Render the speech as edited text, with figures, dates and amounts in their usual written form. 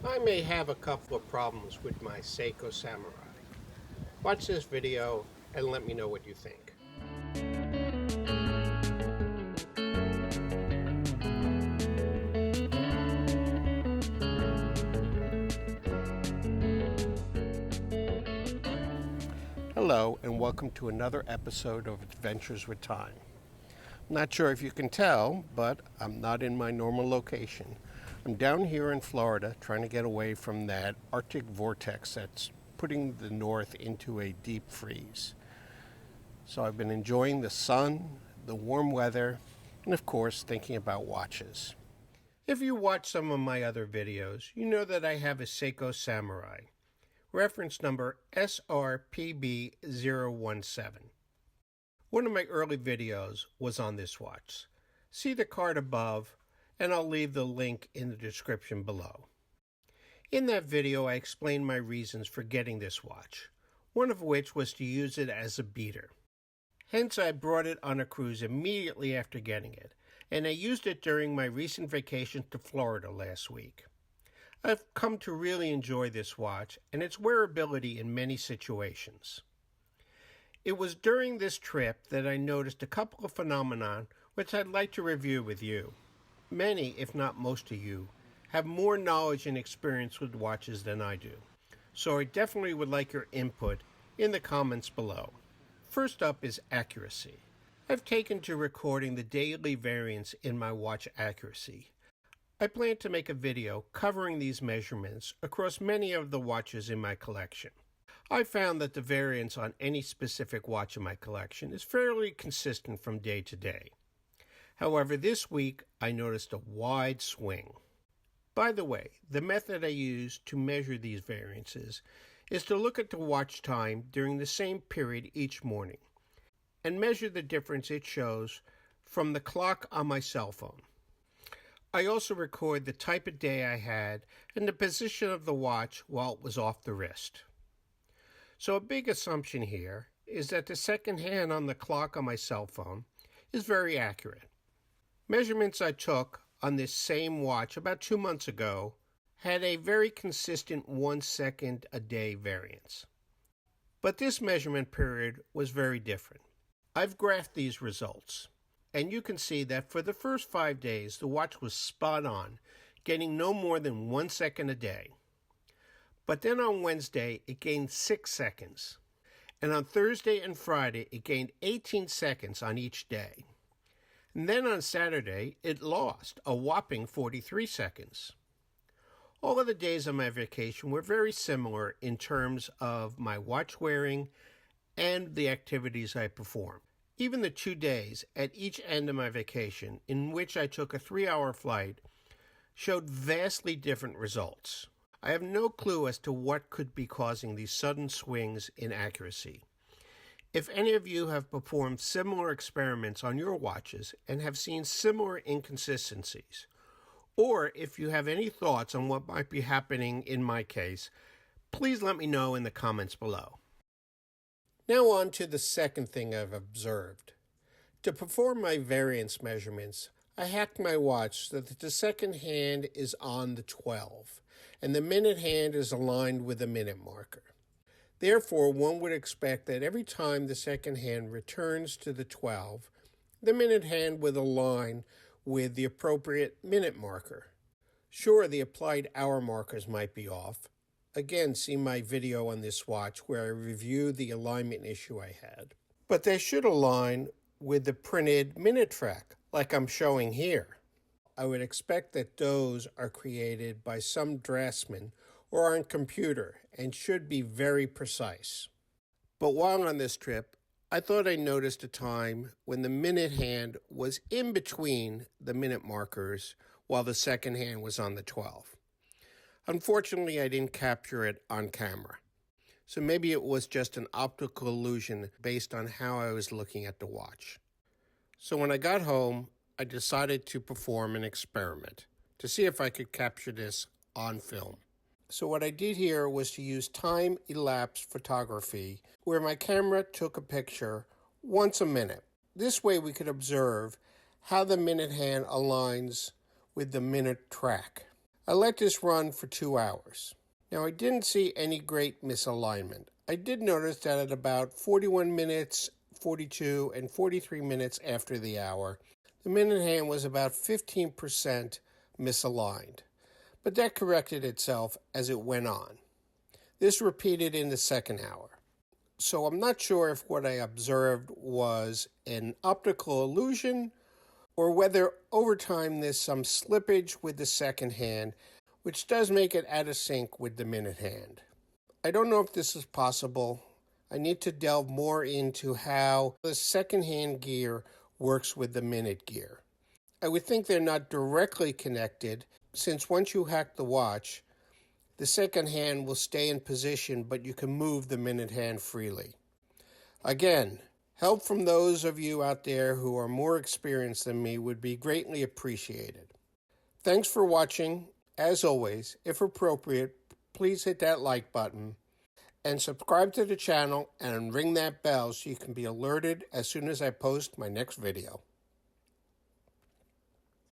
I may have a couple of problems with my Seiko Samurai. Watch this video and let me know what you think. Hello and welcome to another episode of Adventures with Time. Not sure if you can tell, but I'm not in my normal location. I'm down here in Florida trying to get away from that Arctic vortex that's putting the north into a deep freeze. So I've been enjoying the sun, the warm weather, and of course thinking about watches. If you watch some of my other videos, you know that I have a Seiko Samurai, reference number SRPB017. One of my early videos was on this watch. See the card above, and I'll leave the link in the description below. In that video, I explained my reasons for getting this watch, one of which was to use it as a beater. Hence, I brought it on a cruise immediately after getting it, and I used it during my recent vacation to Florida last week. I've come to really enjoy this watch and its wearability in many situations. It was during this trip that I noticed a couple of phenomena which I'd like to review with you. Many, if not most of you, have more knowledge and experience with watches than I do, so I definitely would like your input in the comments below. First up is accuracy. I've taken to recording the daily variance in my watch accuracy. I plan to make a video covering these measurements across many of the watches in my collection. I found that the variance on any specific watch in my collection is fairly consistent from day to day. However, this week I noticed a wide swing. By the way, the method I use to measure these variances is to look at the watch time during the same period each morning and measure the difference it shows from the clock on my cell phone. I also record the type of day I had and the position of the watch while it was off the wrist. So a big assumption here is that the second hand on the clock on my cell phone is very accurate. Measurements I took on this same watch about 2 months ago had a very consistent 1 second a day variance. But this measurement period was very different. I've graphed these results, and you can see that for the first 5 days the watch was spot on, getting no more than 1 second a day. But then on Wednesday, it gained 6 seconds. And on Thursday and Friday, it gained 18 seconds on each day. And then on Saturday, it lost a whopping 43 seconds. All of the days of my vacation were very similar in terms of my watch wearing and the activities I performed. Even the 2 days at each end of my vacation, in which I took a 3-hour flight, showed vastly different results. I have no clue as to what could be causing these sudden swings in accuracy. If any of you have performed similar experiments on your watches and have seen similar inconsistencies, or if you have any thoughts on what might be happening in my case, please let me know in the comments below. Now on to the second thing I've observed. To perform my variance measurements, I hacked my watch so that the second hand is on the 12, and the minute hand is aligned with the minute marker. Therefore, one would expect that every time the second hand returns to the 12, the minute hand would align with the appropriate minute marker. Sure, the applied hour markers might be off. Again, see my video on this watch where I review the alignment issue I had. But they should align with the printed minute track, like I'm showing here. I would expect that those are created by some draftsman or on computer and should be very precise. But while on this trip, I thought I noticed a time when the minute hand was in between the minute markers while the second hand was on the 12. Unfortunately, I didn't capture it on camera. So maybe it was just an optical illusion based on how I was looking at the watch. So when I got home, I decided to perform an experiment to see if I could capture this on film. So what I did here was to use time-elapse photography, where my camera took a picture once a minute. This way we could observe how the minute hand aligns with the minute track. I let this run for 2 hours. Now, I didn't see any great misalignment. I did notice that at about 41 minutes, 42, and 43 minutes after the hour, the minute hand was about 15% misaligned. But that corrected itself as it went on. This repeated in the second hour. So I'm not sure if what I observed was an optical illusion or whether over time there's some slippage with the second hand, which does make it out of sync with the minute hand. I don't know if this is possible. I need to delve more into how the second hand gear works with the minute gear. I would think they're not directly connected, since once you hack the watch, the second hand will stay in position, but you can move the minute hand freely. Again, help from those of you out there who are more experienced than me would be greatly appreciated. Thanks for watching. As always, if appropriate, please hit that like button and subscribe to the channel and ring that bell so you can be alerted as soon as I post my next video.